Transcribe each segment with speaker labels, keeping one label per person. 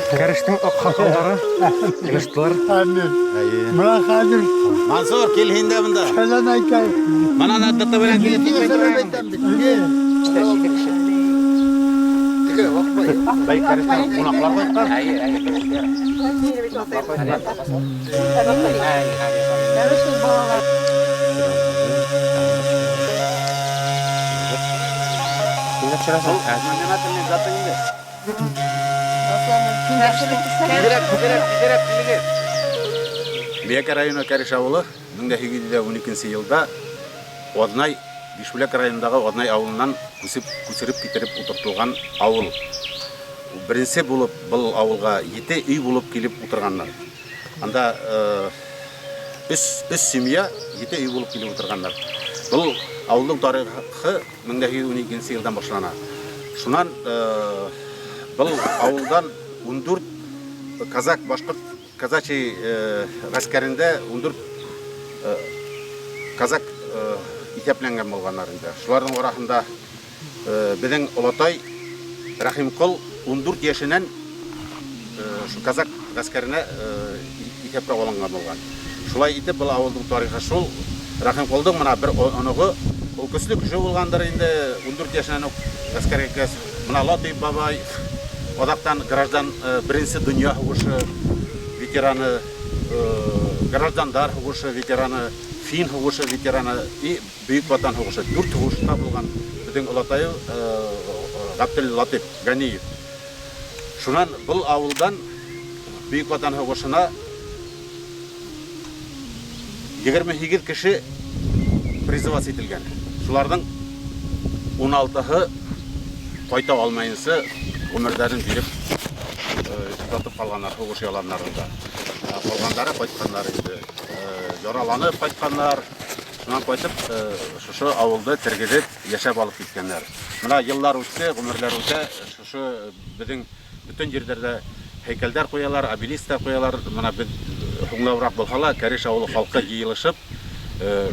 Speaker 1: Кәріштің қақылдары, іліштілер.
Speaker 2: Мұна қазір
Speaker 3: Мансур, кел хинде бұнда.
Speaker 2: сәлем айтайын.
Speaker 3: Манан аддықты білен келіп кетпей тұрайын. Бай кәрістен қонақлар қойыққа. Бияк районы Кәриш ауылы 1912 елда Однай, Бишбулак районындағы Однай ауылынан көсіріп кетіріп отыртылған ауыл. Бірінші болып бұл ауылға 7 үй болып келіп отырғандар. Анда үш семья 7 үй болып келіп отырғандар. Бұл ауылдың тарихы 1912 елдан башлана. Шунан бұл ауылдан 14 казак башқұрт казачий ғаскәрінде 14 казак итепленген болғандар инде. Шулардың орахында біздің Олатай Рахимқұл 14 яшынан казак ғаскәріне итепке алынған болған. Шулай итеп бұл ауылдың тарихы шул. Рахимқұлдың мына бір оныгы ол көслік жү болғандар инде 14 яшынан ғаскәрге мына Латый бабай одақтан граждан бірінші дүния хугушы ветераны, граждандар хугушы ветераны, фин хугушы ветераны и Бүйік Ватан хугушы 4 хугушта болған біздің Олатайы Ғабділ Латып Ганиев. Шунан бұл ауылдан Бүйік Ватан хугушына 22 кіші призывас етілген. Шулардың 16-ғы қайта алмайынсы өмірдерін беріп жатып қалғандар, хугушы яланларында. Қалғандары қайтқандар еді. Жараланып қайтқандар. Шунан қайтып, шушы ауылды тіргедет яшап алып кеткендер. Мына еллар өтсе, өмірлер өтсе, шушы біздің бүтін жерлерде хейкелдер қоялар, обелистер қоялар. Мына біз хуңлауырақ болғала, Кәриш ауылы халқы жиылышып,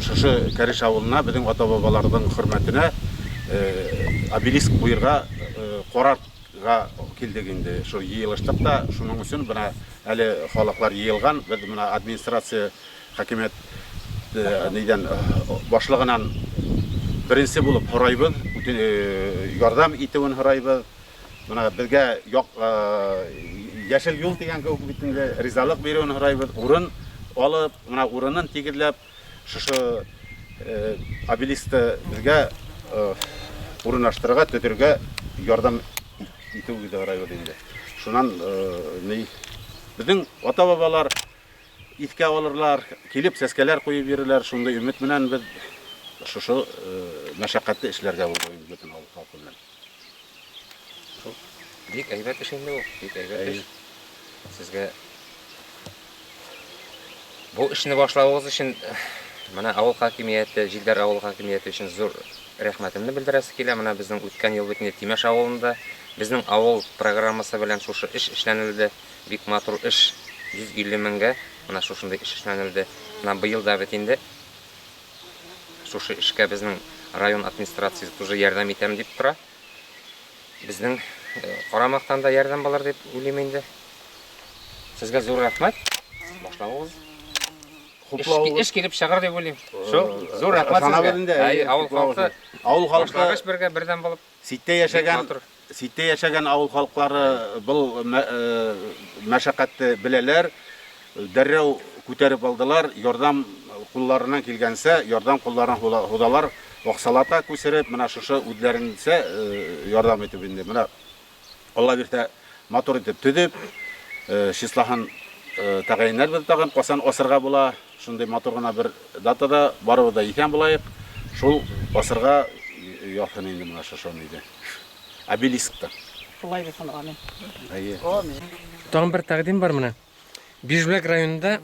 Speaker 3: шушы Кәриш ауылына біздің ата-бабалардың хүрметіне обелиск бұйырға қорарға келдегенде шу жиылыштық та, шуның үшін бұна әлі халықлар жиылған. Біз бұна администрация хакимет башлығынан бірінші болып құрайбыз, ярдам етуін құрайбыз. Бұна бізге яшыл юл деген көк бітінде ризалық беруін құрайбыз. Урын алып, бұна урынын тегірлеп, шушы обелисті бізге урын аштырға, төтірге ярдам етуге де құрайбыз енді. Шунан біздің ата-бабалар итке алырлар, келіп сәскелер қойып берілер. Шундай үміт менен біз шушы мәшаққатты ішлерге болғойын бүтін ауыл халқымен.
Speaker 4: Бик әйбәт ішінде ол, бик әйбәт іш. Сізге бұл ішіні башлауыңыз үшін мына ауыл хакимияты, Жилдар ауыл хакимияты үшін зор рәхмәтімді білдірәсі келе. Мына біздің өткен ел бетінде Тимеш ауылында біздің ауыл программасы белән шушы іш эшләнелде. Бик матур іш 150 меңгә мына шушындай іш эшләнелде. Мына быел да бетінде шушы ішкә біздің район администрациясы тоже ярдәм итәм дип тора. Біздің Қарамақтан да ярдәм балар деп уйлыйм инде. Сезгә зур рәхмәт. Башлауыгыз. Эш килеп чыгар дип уйлыйм. Шу зур рәхмәт сезгә.
Speaker 3: Ауыл халкы
Speaker 4: бергә бердәм булып
Speaker 3: Ситте яшәгән ауыл халыклары бұл мәшәкатьте беләләр. Дәррәү күтәреп алдылар. Ярдәм кулларынан килгәнсә, ярдәм кулларын худалар аксалата күсереп, менә шушы үдләренсә ярдәм итеп инде. Менә Алла бирсә, мотор итеп төдеп, числахан тағайындар беді тағын, қосан осырға була, шундай мотор гына бер датада барыбыз да икән булайык. Шул осырга яқын инде мына шошон иде. Обелискта.
Speaker 5: Шулай бит амен.
Speaker 3: Әйе.
Speaker 1: Тагын бер тәкъдим бар менә. Бишбүләк районында,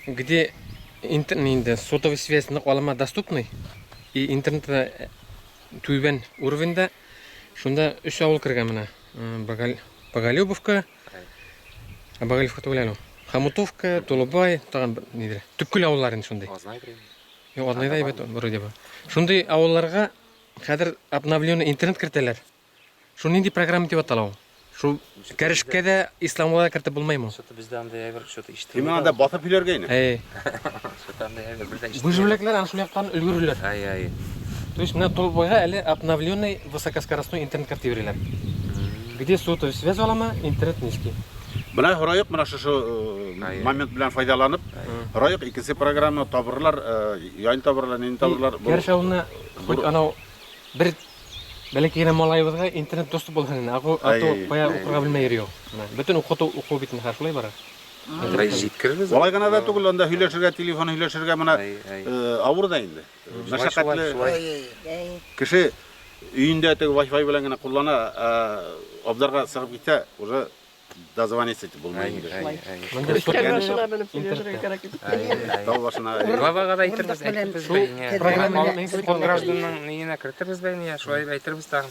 Speaker 1: где интернет, сотовая связь нык доступный и интернет түбән уровеньда, шунда 3 авыл кергән менә. Боголюбовка, Боголюбовка түгел, Хамутовка, Толубай, тагын нидер. Төпкөл авыллар инде шундай. Юк, Азнайда әйбәт вроде бы. Шундай авылларга хәзер обновленный интернет кертәләр. Шуны нинди программа дип аталау? Шу кәрешкә дә исламга кертеп булмаймы?
Speaker 4: Что-то бездә анда әйбер, что-то ишетеп.
Speaker 3: Ким анда батып үләргә ине.
Speaker 4: Что-то анда әйбер, бездә ишетеп.
Speaker 1: Бишбүләкләр аны шул яктан өлгерүләр.
Speaker 4: Ай.
Speaker 1: То есть на Толубайга әле обновленный высокоскоростной интернет кертеп бирәләр. Где сотовая связь алама, интернет низкий.
Speaker 3: Менә Райык менә шушы момент белән файдаланып, Райык икенче программа табырлар, яйын табырлар, нин табырлар.
Speaker 1: Кәреш авылына хоть анау бер бәләкәй малайыбызга интернет доступ булган. Ато бая укырга белмәй йөри. Бөтен уку битен хашлай бара.
Speaker 4: Анда җиткербез.
Speaker 3: Алай гына да түгел, анда һөйләшергә, телефон һөйләшергә менә авыр да инде. Мәшәкатьле. Кеше өйендә теге Wi-Fi белән генә куллана, абзарга сыгып китә, уже дозвониться булмай инде. Тау башына.
Speaker 4: Главага да әйтербез, гражданның нигенә кертебез бәйне, шулай әйтербез тагын.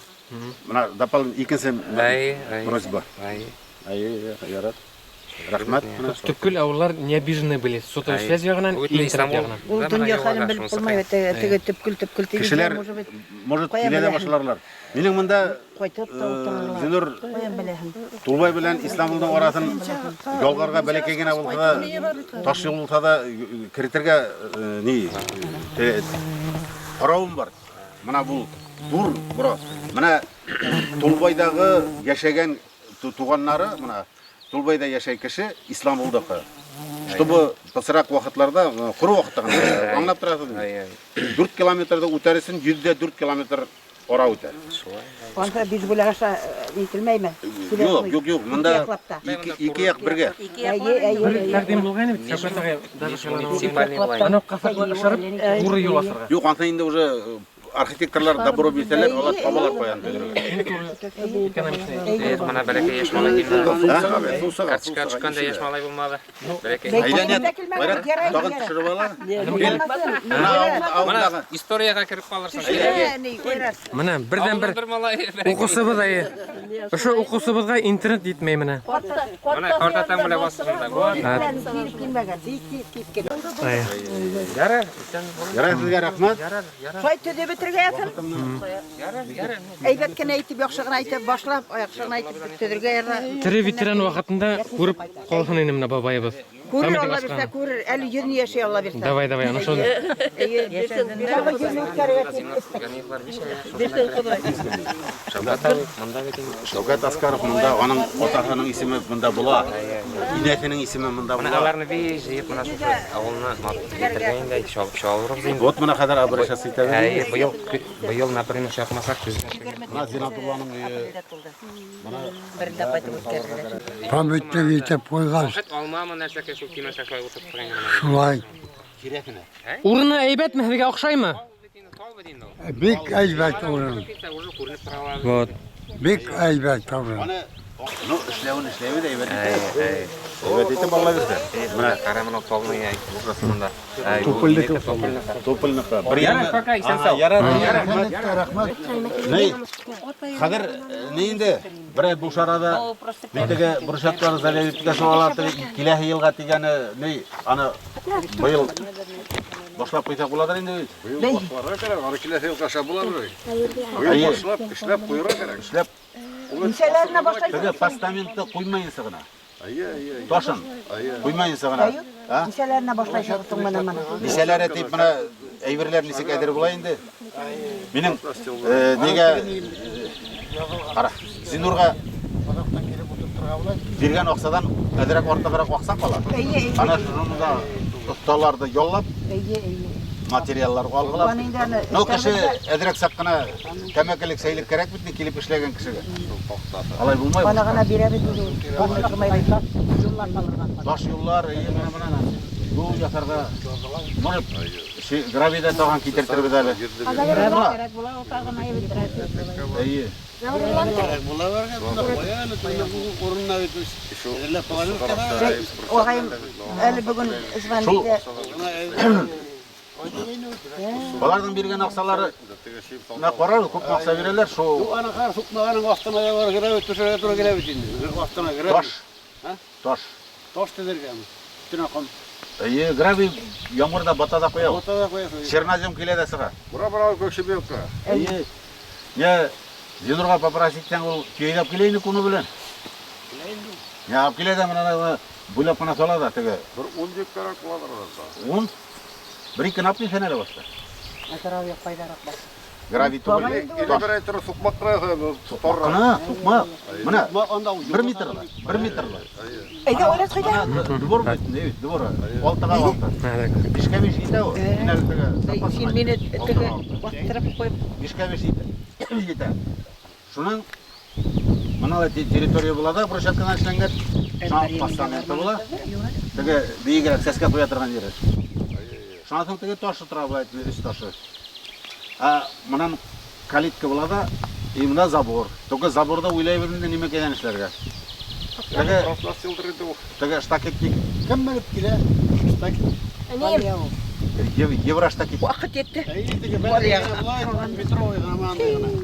Speaker 3: Менә допол икенче просьба. Ярат. Рахмат.
Speaker 1: Төпкөл авыллар не обижены были. Сотовая связь ягынан и интернет ягынан.
Speaker 5: Ул дөнья хәлен белеп булмай, теге төпкөл
Speaker 3: Кешеләр может килә дә башларлар. Минең монда
Speaker 5: кайтып та утыралар.
Speaker 3: Зинур
Speaker 5: Каян беләһең?
Speaker 3: Тулбай белән Исламулның арасын ялгарга бәләкәй генә булса да, таш юл булса да кертергә ни каравым бар. Менә бу дур бро. Менә Тулбайдагы яшәгән туганнары, менә Тулбайда яшәй кеше Исламулдагы. Чтобы пасырак вакытларда, куру вакытта гына аңлап торасыз. 4 километрда үтәрсен, 104 километр ора үтәр.
Speaker 5: Анда biz булаша ителмәйме?
Speaker 3: Юк, монда ике як бергә.
Speaker 1: Тәкъдим булган бит. Аны кафаклы ашырып, буры юл асырга.
Speaker 3: Юк, анда инде уже архитекторлар добро бирсәләр, алар табалар куян төзергә.
Speaker 4: Мана бәләкәй яшь малай килде. Карточка чыкканда яшь малай булмады. Бәләкәй.
Speaker 3: Тагын төшереп ала.
Speaker 4: Мана историяга кирип калырсың.
Speaker 1: Менә бердән бер
Speaker 4: малай.
Speaker 1: укусыбыз ае. Ошо укусыбызга интернет җитмәй менә.
Speaker 4: Мана картадан белә басында. Ярар,
Speaker 3: Ярар, рахмат.
Speaker 5: Шай төдә бетергә ятыр. Әйбәт кенә әйтеп, яхшы гына әйтеп башлап, яхшы гына әйтеп төдергә ярар.
Speaker 1: Тире ветеран вакытында күреп калган инде менә бабаебыз.
Speaker 5: Күрер Алла бирсә, күрер. Әле 100 яши Алла бирсә.
Speaker 1: Давай, аны шул.
Speaker 3: Шавкат Аскаров монда, аның атасының исеме монда була. Инәсенең исеме монда була.
Speaker 4: Аларны бик җыеп мына шу авылны китергәндә шалырбыз инде.
Speaker 3: Вот менә хәзер обращаться итәбез.
Speaker 4: Быел, например, чакмасак
Speaker 3: Менә Зинатулланың
Speaker 5: Бердә кайтып үткәрделәр.
Speaker 2: Памяттән итеп куйган.
Speaker 4: Алмамы нәрсәкә шул кимәшә шулай утырып торган.
Speaker 2: Шулай.
Speaker 1: Урыны әйбәтме, безгә охшаймы?
Speaker 2: Бик әйбәт урын.
Speaker 1: Вот.
Speaker 2: Бик әйбәт урын.
Speaker 3: Ну, эшләвен дә әйбәт итә. Әйбәт итеп Алла бирсә.
Speaker 4: Менә карамын тогны урысында.
Speaker 3: Топылны. Бер ярар.
Speaker 2: Рәхмәт.
Speaker 3: Ней? Хәзер ни инде? Бер бу шарада битеге буршаклар залевиткә шуларда киләһе елга тигәне ни? Аны быел башлап куйса буладыр инде.
Speaker 2: Быел башларга кирәк, ары киләһе елга шап буладыр. Эшләп куйырга кирәк.
Speaker 3: Эшләп
Speaker 5: Ничәләрне башлай?
Speaker 3: теге постаментны куймайынсы гына. Ташын куймайынсы гына.
Speaker 5: Ничәләрне башлайсың менә.
Speaker 3: Бисәләре тип менә әйберләр нисек әдер була инде. Минем нигә кара, Зинурга биргән аксадан әдерәк артыграк акса кала. Ана шунда осталарды яллап, материаллар алғылап. Но кеше әдрәк саққына тәмәкелек сәйлек керек бітіне келіп ішлеген кішіге. Алай болмай.
Speaker 5: Бана гына бирәбез ул.
Speaker 3: Таш юллар, бұл ясарға мұнып гравида таған кетертір біз әлі.
Speaker 5: Огайым әле бүгін звондады.
Speaker 3: Балардың берген ақсалары қарар, көп мақса берелер. Таш. Гравий ямғырда батада қояу. Чернозем келеді сыға.
Speaker 2: Бұра көкшебелка.
Speaker 3: Зинурға попроситтен ол түйелеп келейіні күні білен. Алып келеді мұнаны бұлап қана солады.
Speaker 2: Бір 10 гектар болады арасы.
Speaker 3: 10? Бір-екі напты сенелі басты. Гравий тұғыл.
Speaker 2: Бір айтыры сұқмақ қырағы.
Speaker 3: Сұқмаққына, сұқмақ. Мұна, 1 метрлі. 1 метрлі.
Speaker 5: Әйді ойлат қойда?
Speaker 3: Дүбір бөттін, дүбір. Алтыға алты. Бешкәбеш еді о.
Speaker 5: Сен мені түгі уақыттырып қойып.
Speaker 3: Бешкәбеш еді. Шунан, мұналы территория болады, брусчатканы ашыланғат. Шаңып бастаменті бола. Түгі бейгірек сәске қоя тұрған жері. Шаңатын түгі ташы тұра бұлайды, үст ташы. Мұнан калитка болады, и мұна забор. Түгі заборда ойлай берінде неме кеден ішлерге. Түгі штакетник. Кім біліп келе? Штакетник. Евроштакетник.
Speaker 5: Уақыт етті.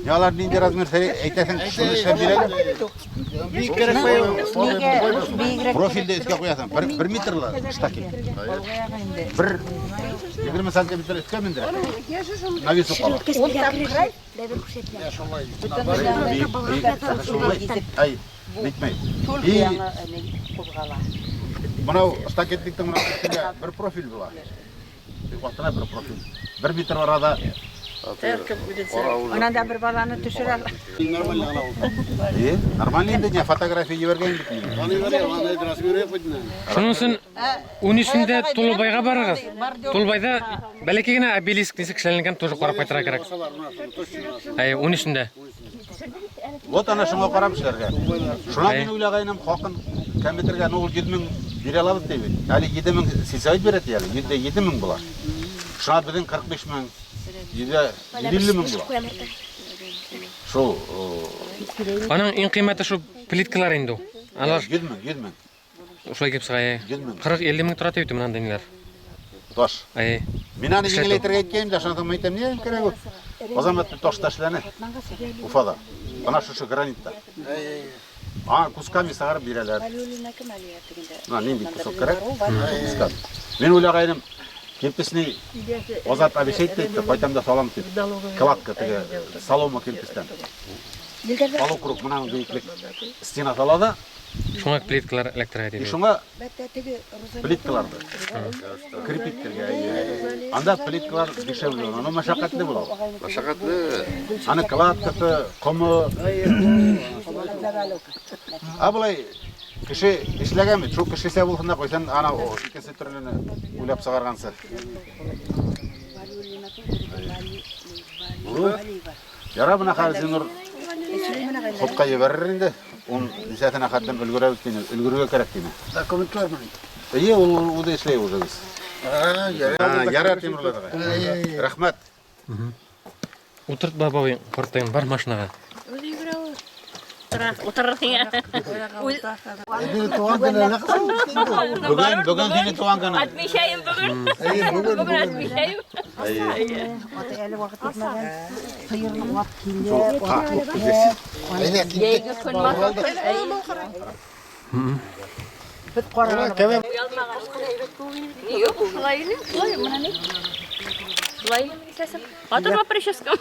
Speaker 3: Ялар нейді размер әйтесің шын ішіп береді? Профилді үске қоясың. 1 метрлі штакет. 20 сантиметр үске мендірі. Навесу қала. Ай, бетмей. Мұнау штакетниктің бір профиль была. Уақытына бір профиль. 1 метр арада.
Speaker 5: Онанда бір баланы түшірер.
Speaker 3: Нормальный енді не фотография жіберген бітмей.
Speaker 1: Шунысы унисінде Толыбайға барығыз. Толыбайда бәлекегіне обелиск десек шәленген тоже қарап қайтыра керек. Унисінде.
Speaker 3: Вот ана шыңа қарап ішлерге. Шуна мен ойлағайным қоқын кәмбетерге ол 7.000 бере алабыз дейбет. Әлі 7.000 сельсовет береді әлі. 7.000 бұлар. Шуна біздің 45.000. 50.000 бұлар. Шол...
Speaker 1: Аның ең қиматы шу плиткалар енді.
Speaker 3: 7.000.
Speaker 1: Ушылай кеп сығай. 40-50 мың тұраты өйті мұнан денелер.
Speaker 3: Тош. Мен аны еңелейтерге еткенім де шанатым айтам не керек өт. Озаметті тош ташланы. Уфада. Ана шушы гранитта. Кусками сағарып берелер. Нендей кусок керек. Мен ойлағайным. Кемпісіне озат обещать дейді, қайтамда салам дейді. Кладка тіге солома кемпістен. Полукруг мұнан бейкілік стена салады.
Speaker 1: Шуңа плиткалар электрға дейді.
Speaker 3: Шуңа плиткаларды крепиттерге. Анда плиткалар дешевле, но машақатлы болады.
Speaker 2: Машақатлы.
Speaker 3: Аны кладкасы, құмы. Бұлай кіші ішләгәмі, шо кіші болғанда қойсан, ана икесі түрліні ойлап сағарғансы. Жара бұна қарызын ұр құтқа ебәрір енді, оның дүсәтін ақаттан үлгіруге керек деймі.
Speaker 2: Документ бар мұны?
Speaker 3: Ол да ішлей уже біз. Яра темірлеріға. Рахмат.
Speaker 1: Отырт бабауын қорттайын бар машинаға.
Speaker 3: Бүгін сені туған күні.
Speaker 6: Отмечаем бүгін. Бүгін отмечаем.
Speaker 5: Әлі уақыт етмеген. Қиырлы уақыт
Speaker 6: Ейгі күн мақалды.
Speaker 5: Бүт қорағаны.
Speaker 6: Yok, Слай, мына не? Слай, отырма прическам.